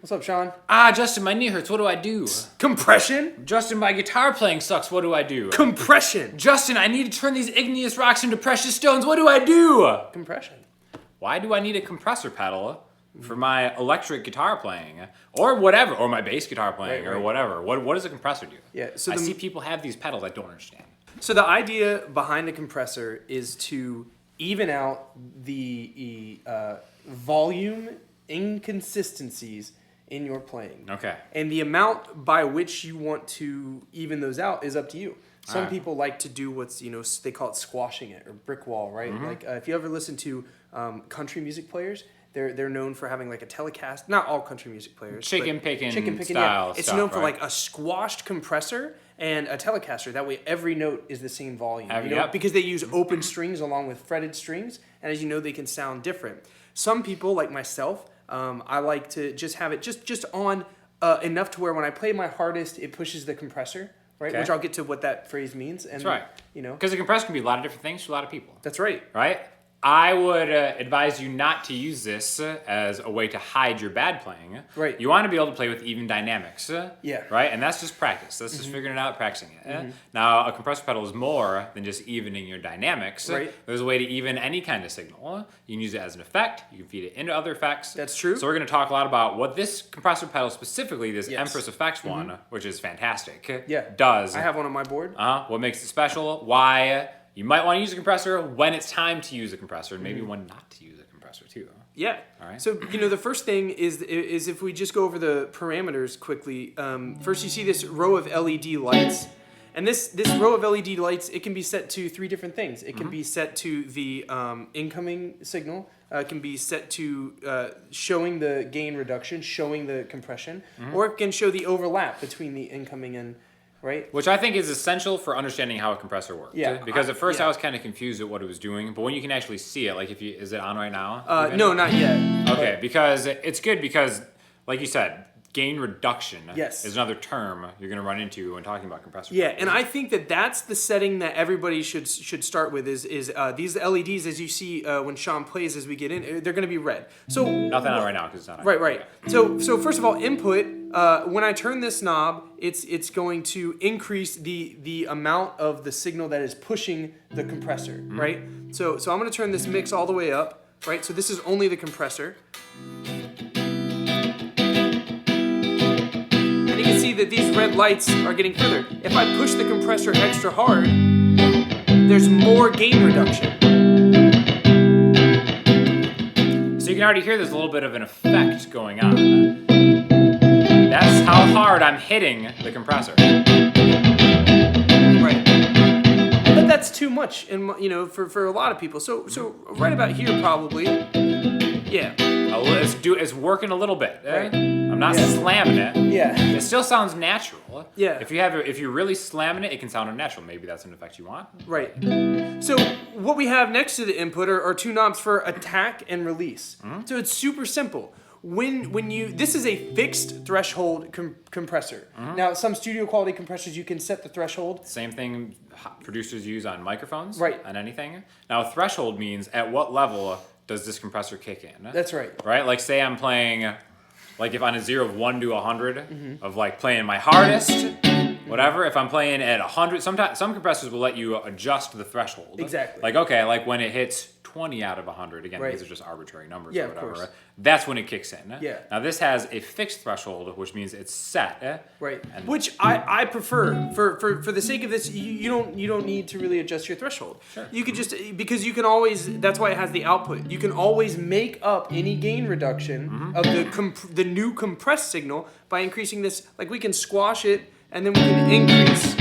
What's up, Sean? Justin, my knee hurts. What do I do? Compression? Justin, my guitar playing sucks. What do I do? Compression. Justin, I need to turn these igneous rocks into precious stones. What do I do? Compression. Why do I need a compressor pedal for my electric guitar playing? Or whatever. Or my bass guitar playing or whatever. What does a compressor do? Yeah, I see people have these pedals I don't understand. So the idea behind the compressor is to even out the volume inconsistencies in your playing. Okay. And the amount by which you want to even those out is up to you. Some people like to do what's, they call it squashing it or brick wall, right? Mm-hmm. Like if you ever listen to country music players, they're known for having like a Telecast. Not all country music players. Chicken picking style. It's known for right? like a squashed compressor and a Telecaster. That way every note is the same volume. Yep. Because they use open strings along with fretted strings. And as you know, they can sound different. Some people, like myself, I like to just have it just on enough to where when I play my hardest, it pushes the compressor, right? Okay. Which I'll get to what that phrase means. And, that's right. Because a compressor can be a lot of different things to a lot of people. That's right. Right? I would advise you not to use this as a way to hide your bad playing. Right. You want to be able to play with even dynamics. Yeah. Right? And that's just practice. That's just figuring it out, practicing it. Now, a compressor pedal is more than just evening your dynamics. Right. There's a way to even any kind of signal. You can use it as an effect. You can feed it into other effects. That's true. So we're going to talk a lot about what this compressor pedal specifically, this Empress Effects one, which is fantastic, does. I have one on my board. What makes it special, why you might want to use a compressor, when it's time to use a compressor, and maybe when not to use a compressor too. Yeah. All right. So, the first thing is if we just go over the parameters quickly, first you see this row of LED lights. And this row of LED lights, it can be set to three different things. It can be set to the incoming signal. It can be set to showing the gain reduction, showing the compression, or it can show the overlap between the incoming and right? Which I think is essential for understanding how a compressor works. Yeah. Because at first I was kind of confused at what it was doing, but when you can actually see it, like is it on right now? No, not yet. Okay, because it's good because, like you said, gain reduction is another term you're going to run into when talking about compressor. Yeah, and I think that's the setting that everybody should start with is these LEDs, as you see when Sean plays as we get in, they're going to be red. So nothing on right now because it's not on. Right. So first of all, input, when I turn this knob, it's going to increase the amount of the signal that is pushing the compressor, right? So I'm going to turn this mix all the way up, right? So this is only the compressor. And you can see that these red lights are getting further. If I push the compressor extra hard, there's more gain reduction. So you can already hear there's a little bit of an effect going on. That's how hard I'm hitting the compressor. Right. But that's too much, for a lot of people. So right about here probably, yeah. It's working a little bit. Right? I'm not slamming it. Yeah. It still sounds natural. Yeah. If you're really slamming it, it can sound unnatural. Maybe that's an effect you want. Right. So what we have next to the input are two knobs for attack and release. So it's super simple. This is a fixed threshold compressor. Now, some studio quality compressors, you can set the threshold. Same thing producers use on microphones. Right. On anything. Now, threshold means at what level does this compressor kick in? That's right. Right? Like say I'm playing, like if on a 0 of 1 to 100, of like playing my hardest, whatever, if I'm playing at 100, sometimes some compressors will let you adjust the threshold. Exactly. Like, okay, like when it hits 20 out of 100, again, these are just arbitrary numbers or whatever. Of course. That's when it kicks in. Yeah. Now this has a fixed threshold, which means it's set. Right. Which I prefer. For the sake of this, you don't need to really adjust your threshold. Sure. You could just, because you can always, that's why it has the output. You can always make up any gain reduction of the new compressed signal by increasing this. Like we can squash it and then we can increase.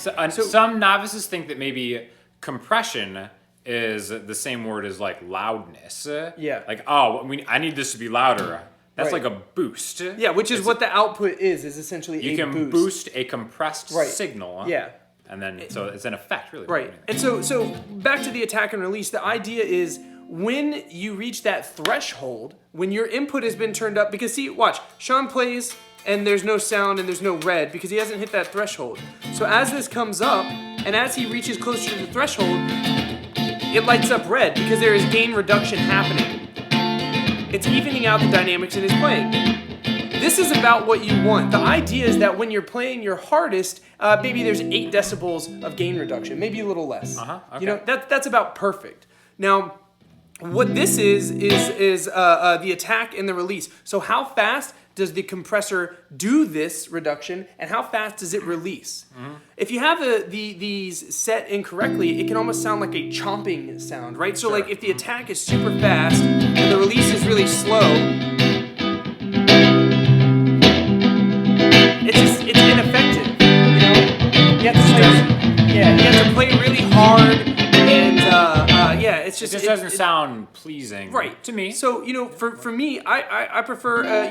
So some novices think that maybe compression is the same word as like loudness. Yeah. Like, I need this to be louder. That's like a boost. Yeah, which is what the output is essentially a boost. You can boost a compressed signal. Yeah. And then, so it's an effect, really. Right. And so back to the attack and release, the idea is when you reach that threshold, when your input has been turned up, because see, watch, Sean plays and there's no sound and there's no red because he hasn't hit that threshold. So as this comes up and as he reaches closer to the threshold, it lights up red because there is gain reduction happening. It's evening out the dynamics in his playing. This is about what you want. The idea is that when you're playing your hardest, maybe there's 8 decibels of gain reduction, maybe a little less. Okay. You know, that's about perfect. Now, what this is the attack and the release. So how fast does the compressor do this reduction, and how fast does it release? If you have these set incorrectly, it can almost sound like a chomping sound, right? So like if the attack is super fast and the release is really slow, it's ineffective. You know, you have to play really hard. And it just doesn't sound pleasing, right to me. So for me, I prefer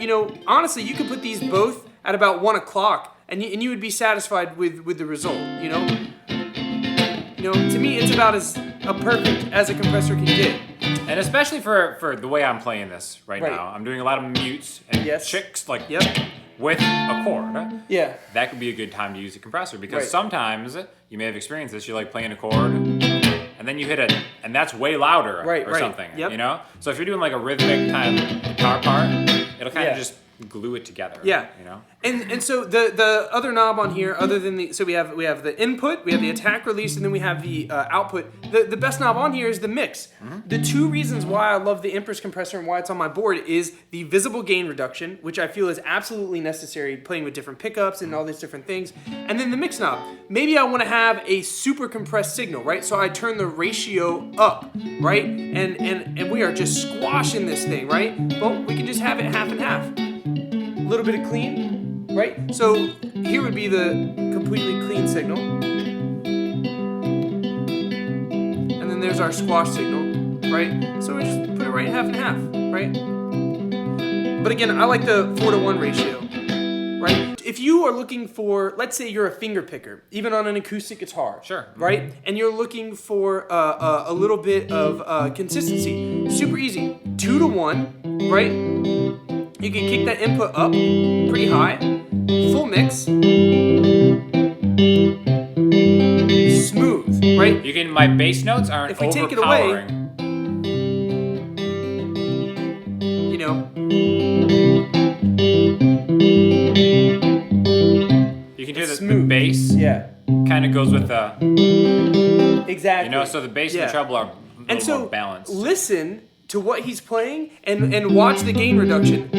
honestly, you could put these both at about 1 o'clock, and you would be satisfied with the result. To me, it's about as perfect as a compressor can get. And especially for the way I'm playing this right now, I'm doing a lot of mutes and chicks with a chord. Yeah, that could be a good time to use a compressor, because sometimes you may have experienced this. You're like playing a chord, and then you hit it, and that's way louder or something. Yep. So if you're doing like a rhythmic kind of guitar part, it'll kind of just glue it together. Yeah. And so the other knob on here, other than we have the input, we have the attack release, and then we have the output. The best knob on here is the mix. The 2 reasons why I love the Empress compressor and why it's on my board is the visible gain reduction, which I feel is absolutely necessary playing with different pickups and all these different things. And then the mix knob. Maybe I want to have a super compressed signal, right? So I turn the ratio up, right? And we are just squashing this thing, right? Well, we can just have it half and half. A little bit of clean, right? So here would be the completely clean signal. And then there's our squash signal, right? So we just put it right half and half, right? But again, I like the 4-to-1 ratio, right? If you are looking for, let's say you're a finger picker, even on an acoustic guitar, right? And you're looking for a little bit of consistency, super easy, 2-to-1, right? You can kick that input up pretty high, full mix, smooth, right? My bass notes aren't if we overpowering. take it away, you can hear the bass kind of goes with the... Exactly. So the bass and the treble are a little more balanced. Listen to what he's playing and watch the gain reduction.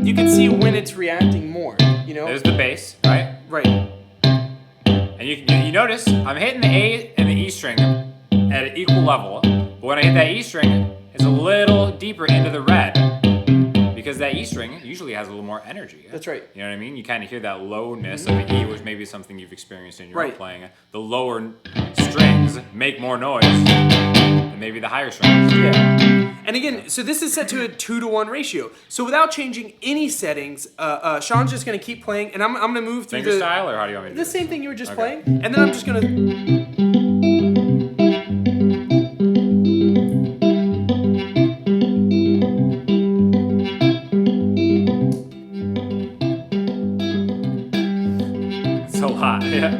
You can see when it's reacting more. There's the bass, right? Right. And you notice I'm hitting the A and the E string at an equal level, but when I hit that E string, it's a little deeper into the red, because that E string usually has a little more energy. That's right. You know what I mean? You kind of hear that lowness of the E, which may be something you've experienced in your own playing. The lower strings make more noise than maybe the higher strings. Yeah. And again, so this is set to a 2-to-1 ratio. So without changing any settings, Sean's just going to keep playing, and I'm going to move through finger style, or how do you want me to do the this? same thing you were just playing, and then I'm just going to... It's a lot, yeah.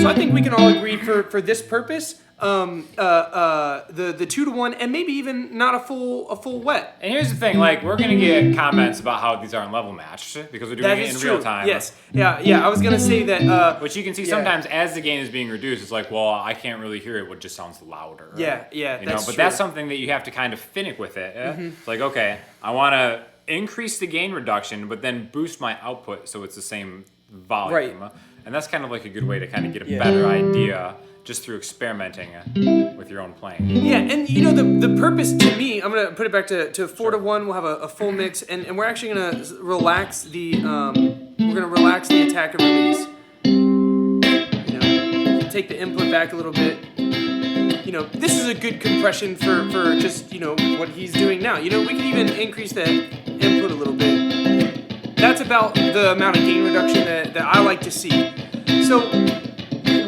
So I think we can all agree for this purpose, the 2-to-1, and maybe even not a full wet. And here's the thing, we're gonna get comments about how these aren't level matched because we're doing it in real time. Yes. Yeah. I was gonna say that. Which you can see sometimes as the gain is being reduced, it's like, well, I can't really hear it. It just sounds louder. Yeah. But that's something that you have to kind of finick with it. It's like, okay, I want to increase the gain reduction, but then boost my output so it's the same volume. Right. And that's kind of like a good way to kind of get a better idea just through experimenting with your own playing. Yeah, and the purpose to me, I'm gonna put it back to 4-to-1. We'll have a full mix, and we're actually gonna relax the attack and release. Take the input back a little bit. This is a good compression for just what he's doing now. We can even increase the input a little bit. That's about the amount of gain reduction that I like to see. So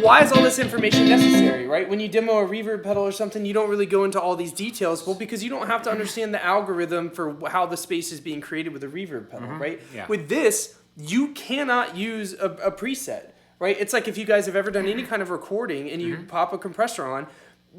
why is all this information necessary, right? When you demo a reverb pedal or something, you don't really go into all these details. Well, because you don't have to understand the algorithm for how the space is being created with a reverb pedal, right? Yeah. With this, you cannot use a preset. right? It's like if you guys have ever done any kind of recording and you pop a compressor on,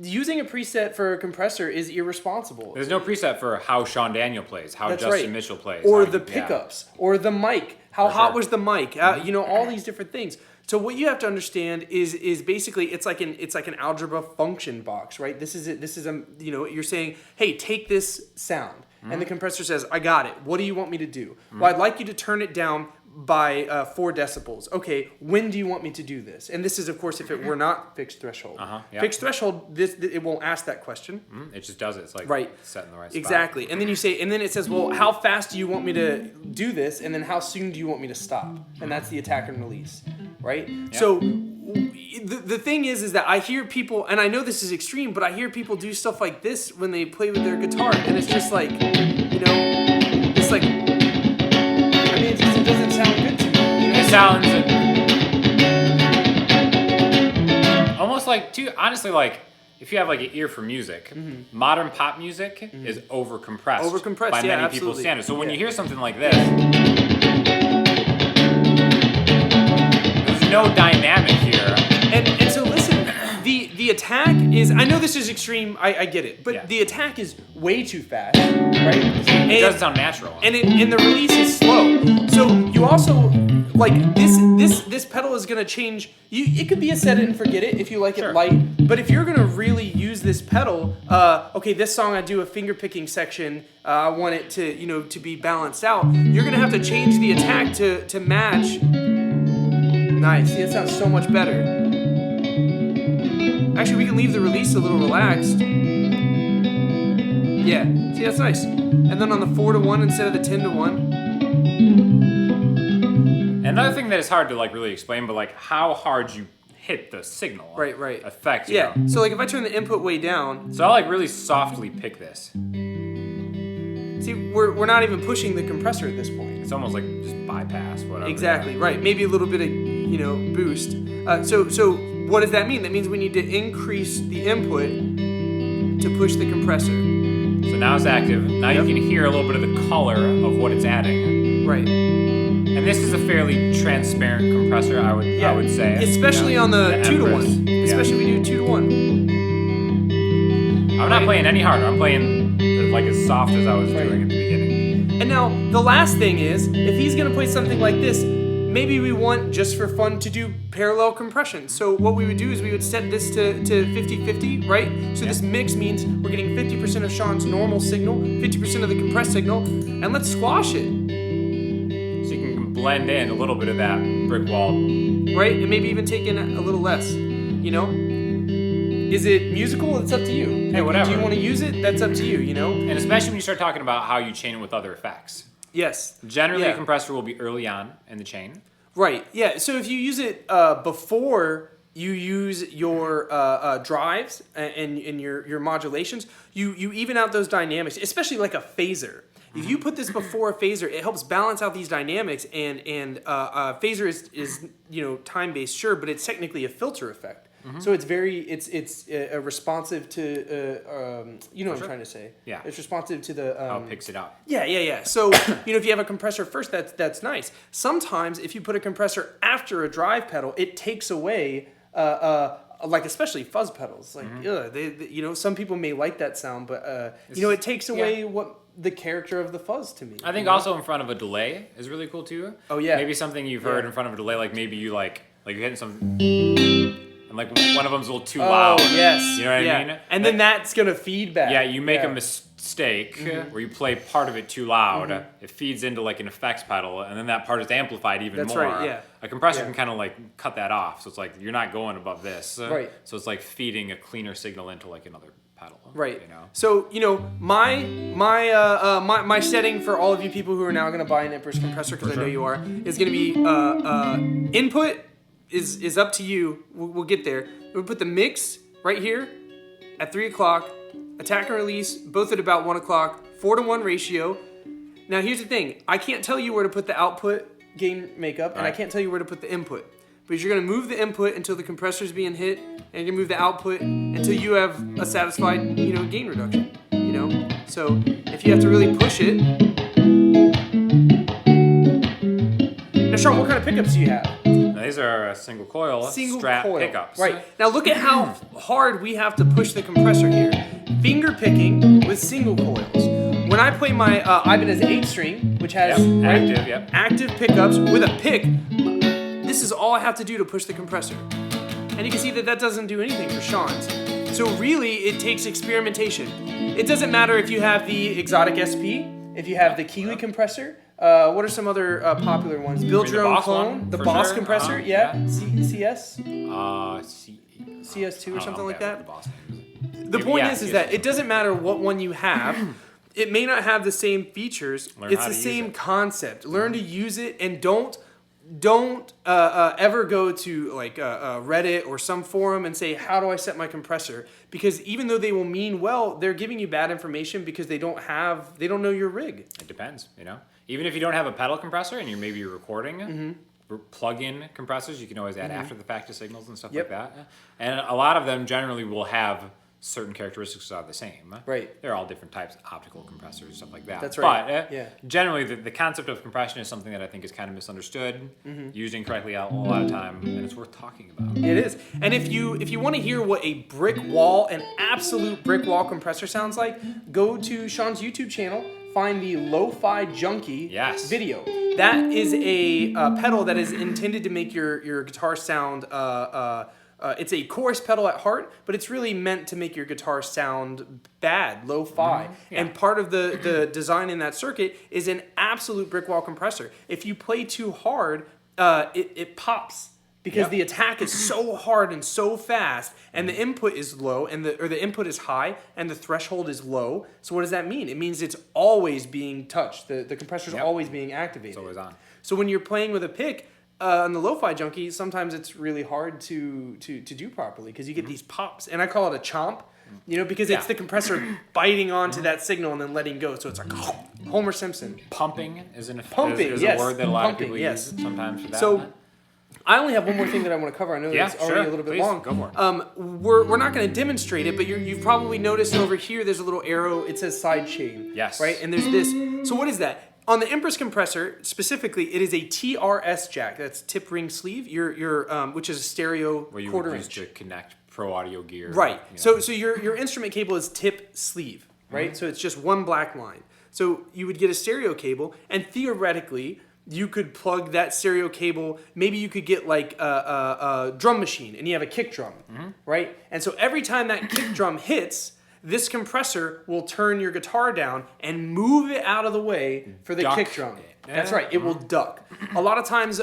using a preset for a compressor is irresponsible. There's no preset for how Sean Daniel plays, how That's Justin right. Mitchell plays. Or how the pickups, or the mic. How hot was the mic? You know, all these different things. So what you have to understand is basically it's like an algebra function box, right? This is it. This is you know, you're saying, hey, take this sound, and the compressor says, I got it. What do you want me to do? Well, I'd like you to turn it down by 4 decibels. Okay, when do you want me to do this? And this is, of course, if it were not fixed threshold. Fixed threshold, it won't ask that question. It just does it. It's like set in the right spot. Exactly. And then you say, and then it says, well, how fast do you want me to do this? And then how soon do you want me to stop? And that's the attack and release, right? So the thing is that I hear people, and I know this is extreme, but I hear people do stuff like this when they play with their guitar, and it's just like, you know, it's like, I mean, it doesn't sound good to me. You know? It sounds almost like, honestly, like, if you have like an ear for music, modern pop music is overcompressed by many people's standards. So when you hear something like this, there's no dynamic here. And so listen, the attack is, I know this is extreme, I get it, but the attack is way too fast, right? It doesn't sound natural. And the release is slow. So you also, like, this pedal is going to change. It could be a set it and forget it if you like it light. But if you're going to really use this pedal, okay, this song I do a finger picking section. I want it to, you know, to be balanced out. You're going to have to change the attack to match. Nice. See, that sounds so much better. Actually, we can leave the release a little relaxed. Yeah. See, that's nice. And then on the 4-to-1 instead of the 10-to-1. Another thing that is hard to like really explain, but like how hard you hit the signal. Right. Affects. Yeah. You know. So like if I turn the input way down. So I'll like really softly pick this. See, we're not even pushing the compressor at this point. It's almost like just bypass, whatever. Exactly, right. Maybe a little bit of, you know, boost. So what does that mean? That means we need to increase the input to push the compressor. So now it's active. Now you can hear a little bit of the color of what it's adding. Right. And this is a fairly transparent compressor, I would say. Especially on the 2-to-1. Yeah. Especially we do 2-to-1. I'm not playing any harder. I'm playing like as soft as I was doing at the beginning. And now the last thing is, if he's gonna play something like this, maybe we want, just for fun, to do parallel compression. So what we would do is we would set this to 50-50, right? So this mix means we're getting 50% of Sean's normal signal, 50% of the compressed signal, and let's squash it. So you can blend in a little bit of that brick wall. Right? And maybe even take in a little less, you know? Is it musical? It's up to you. Hey, whatever. Do you want to use it? That's up to you, you know? And especially when you start talking about how you chain it with other effects. Yes. Generally, a compressor will be early on in the chain. Right. Yeah. So if you use it before you use your drives and your modulations, you even out those dynamics, especially like a phaser. If you put this before a phaser, it helps balance out these dynamics. And phaser is you know, time based, sure, but it's technically a filter effect. So it's responsive to you know what I'm trying to say. Yeah. It's responsive to the How it picks it up. Yeah. So you know, if you have a compressor first, that's nice. Sometimes if you put a compressor after a drive pedal, it takes away like especially fuzz pedals. Like they you know, some people may like that sound, but you know, it takes away what the character of the fuzz to me. I think also in front of a delay is really cool too. Oh yeah. Maybe something you've heard in front of a delay, like maybe you like you're hitting some. And like one of them's a little too loud. Oh, yes. You know what I mean? And then that's going to feedback. Yeah, you make a mistake where you play part of it too loud. It feeds into like an effects pedal, and then that part is amplified even more. That's right, yeah. A compressor can kind of like cut that off. So it's like you're not going above this. Right. So it's like feeding a cleaner signal into like another pedal. Right. You know? So, you know, my setting for all of you people who are now going to buy an Empress compressor, because I know you are, is going to be input is up to you. We'll get there. We'll put the mix right here at 3 o'clock, attack and release, both at about 1 o'clock, 4-to-1 ratio. Now here's the thing. I can't tell you where to put the output gain makeup, and I can't tell you where to put the input. But you're going to move the input until the compressor's being hit, and you're going to move the output until you have a satisfied, you know, gain reduction. You know? So if you have to really push it. Now Sean, what kind of pickups do you have? these are single coil strap pickups. Right. Now look at how hard we have to push the compressor here. Finger picking with single coils. When I play my Ibanez 8-string, which has active pickups with a pick, this is all I have to do to push the compressor. And you can see that that doesn't do anything for Sean's. So really, it takes experimentation. It doesn't matter if you have the Exotic SP, if you have the Keeley compressor. What are some other popular ones? Build your own clone. The Boss compressor, CS? CS2 or something like that. The point is that it doesn't matter what one you have. It may not have the same features. It's the same concept. Learn to use it, and don't ever go to like Reddit or some forum and say, how do I set my compressor? Because even though they will mean well, they're giving you bad information because they don't know your rig. It depends, you know. Even if you don't have a pedal compressor and you're recording, plug-in compressors, you can always add after the fact signals and stuff like that. And a lot of them generally will have certain characteristics that are the same. Right. They're all different types of optical compressors, stuff like that. That's right. But generally, the concept of compression is something that I think is kind of misunderstood, used incorrectly a lot of time, and it's worth talking about. It is. And if you want to hear what a brick wall, an absolute brick wall compressor sounds like, go to Sean's YouTube channel, find the Lo-Fi Junkie video. That is a pedal that is intended to make your guitar sound it's a chorus pedal at heart, but it's really meant to make your guitar sound bad, lo-fi. And part of the design in that circuit is an absolute brick wall compressor. If you play too hard, it pops because the attack is so hard and so fast, and the input is low, and the input is high, and the threshold is low. So what does that mean? It means it's always being touched. The compressor's always being activated. It's always on. So when you're playing with a pick, on the Lo-Fi Junkie, sometimes it's really hard to do properly because you get these pops, and I call it a chomp, because it's the compressor biting onto that signal and then letting go. So it's like Homer Simpson. Pumping is a word that a lot of people use sometimes for that. So I only have one more thing that I want to cover. I know it's already a little bit long. Go for it. We're not going to demonstrate it, but you've probably noticed over here there's a little arrow. It says Sidechain. Yes. Right, and there's this. So what is that? On the Empress compressor, specifically, it is a TRS jack. That's tip ring sleeve. Which is a stereo quarter inch to connect pro audio gear. Right. So your instrument cable is tip sleeve. Right. So it's just one black line. So you would get a stereo cable, and theoretically, you could plug that stereo cable. Maybe you could get like a drum machine, and you have a kick drum. Right. And so every time that kick drum hits, this compressor will turn your guitar down and move it out of the way for the kick drum. That's right. It will duck. A lot of times,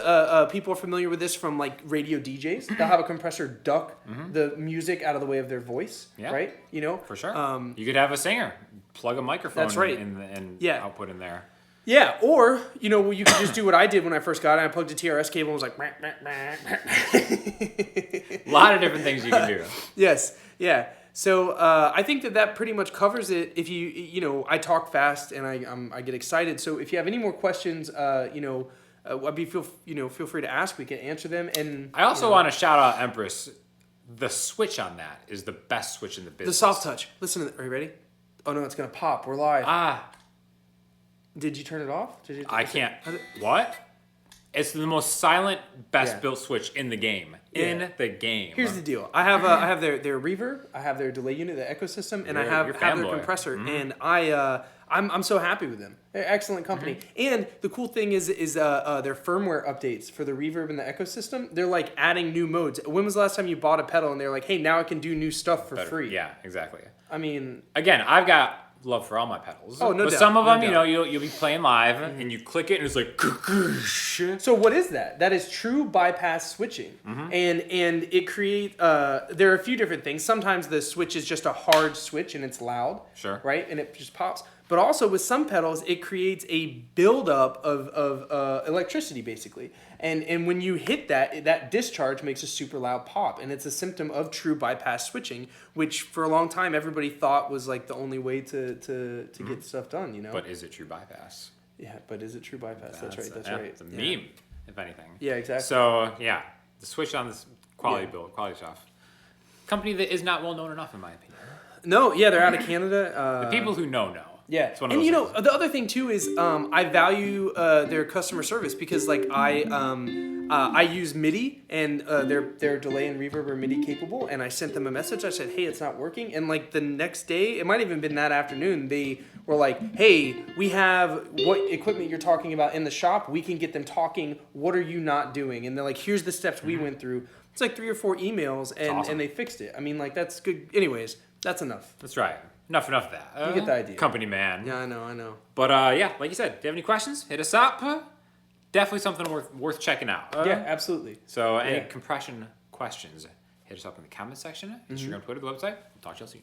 people are familiar with this from like radio DJs. They'll have a compressor duck the music out of the way of their voice. Yeah. Right. For sure. You could have a singer plug a microphone. That's right. and output in there. Yeah, or you could just do what I did when I first got it. I plugged a TRS cable and was like, a lot of different things you can do. Yes. Yeah. So I think that pretty much covers it. If I talk fast and I get excited. So if you have any more questions, feel free to ask. We can answer them. And I also want to shout out Empress. The switch on that is the best switch in the business. The soft touch. Listen to that. Are you ready? Oh no, it's gonna pop. We're live. Did you turn it off? I can't. What? It's the most silent, best built switch in the game. In the game. Here's the deal. I have their reverb, I have their delay unit, the ecosystem, and I have their compressor. And I'm so happy with them. They're an excellent company. And the cool thing is their firmware updates for the reverb and the ecosystem. They're like adding new modes. When was the last time you bought a pedal and they're like, hey, now I can do new stuff for free? Yeah, exactly. I mean, again, I've got love for all my pedals. Oh, no doubt. But some of them, you'll be playing live and you click it and it's like. So what is that? That is true bypass switching, and it create. There are a few different things. Sometimes the switch is just a hard switch and it's loud. Sure. Right, and it just pops. But also with some pedals, it creates a buildup of electricity basically. And when you hit that discharge makes a super loud pop, and it's a symptom of true bypass switching, which for a long time everybody thought was like the only way to get stuff done. But is it true bypass? Yeah, but is it true bypass? That's right. It's a meme, if anything. Yeah, exactly. So the switch on this quality stuff. Company that is not well known enough, in my opinion. No, they're out of Canada. The people who know. Yeah, It's one of and those you know things. the other thing too is I value their customer service because like I use MIDI and their delay and reverb are MIDI capable, and I sent them a message. I said, hey, it's not working, and like the next day, it might have even been that afternoon, they were like, hey, we have what equipment you're talking about in the shop. We can get them talking. What are you not doing? And they're like, here's the steps we went through. It's like 3 or 4 emails, and they fixed it. I mean, like that's good. Anyways, that's enough. That's right. Enough of that. You get the idea. Company man. Yeah, I know. But yeah, like you said, if you have any questions, hit us up. Definitely something worth checking out. Yeah, absolutely. So any compression questions, hit us up in the comment section, Instagram, Twitter, the website. We'll talk to you all soon.